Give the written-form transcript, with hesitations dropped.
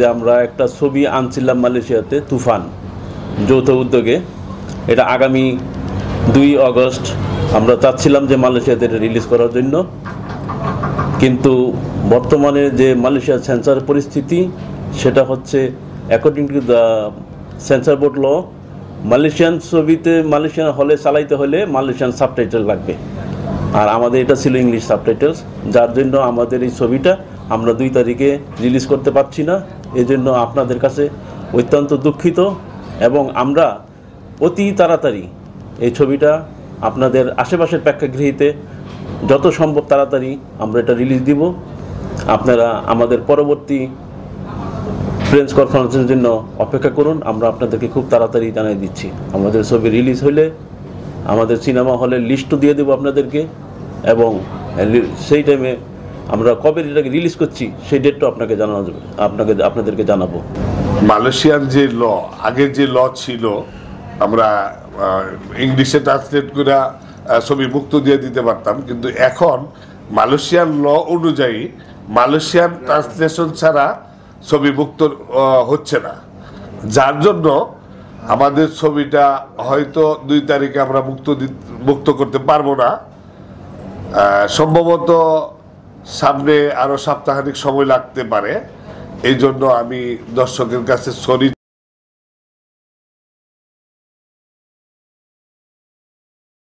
যে আমরা একটা ছবি আনছিলাম মালয়েশিয়াতে তুফান যৌথ উদ্যোগে। এটা আগামী 2 আগস্ট আমরা চাচ্ছিলাম যে মালয়েশিয়াতে এটা রিলিজ করার জন্য, কিন্তু বর্তমানে যে মালয়েশিয়ার সেন্সর পরিস্থিতি সেটা হচ্ছে according to the censor board law, Malaysian ছবিতে মালয়েশিয়ান হলে চালাইতে হলে মালয়েশিয়ান সাবটাইটেল লাগবে, আর আমাদের এটা ছিল ইংলিশ সাবটাইটেলস, যার জন্য আমাদের এই ছবিটা আমরা 2 তারিখে রিলিজ করতে পারছি না। এই জন্য আপনাদের কাছে অত্যন্ত দুঃখিত এবং আমরা অতি তাড়াতাড়ি এই ছবিটা আপনাদের আশেপাশের প্রেক্ষাগৃহীতে যত সম্ভব তাড়াতাড়ি আমরা এটা রিলিজ দিব। আপনারা আমাদের পরবর্তী প্রেস কনফারেন্সের জন্য অপেক্ষা করুন, আমরা আপনাদেরকে খুব তাড়াতাড়ি জানিয়ে দিচ্ছি। আমাদের ছবি রিলিজ হলে আমাদের সিনেমা হলের লিস্টও দিয়ে দেবো আপনাদেরকে, এবং সেই টাইমে আমরা কবে এটাকে রিলিজ করছি সেই ডেটটাও আপনাকে জানানো যাবে, আপনাদেরকে জানাবো। মালয়েশিয়ান যে ল, আগের যে ল ছিল, আমরা ইংলিশে ট্রান্সলেট করে ছবি মুক্ত দিয়ে দিতে পারতাম, কিন্তু এখন মালয়েশিয়ান ল অনুযায়ী মালয়েশিয়ান ট্রান্সলেশন ছাড়া ছবি মুক্ত হচ্ছে না, যার জন্য আমাদের ছবিটা হয়তো 2 তারিখে আমরা মুক্ত করতে পারবো না। সম্ভবত সামনে আরো সপ্তাহানিক সময় লাগতে পারে। এই জন্য আমি দর্শকের কাছে সরি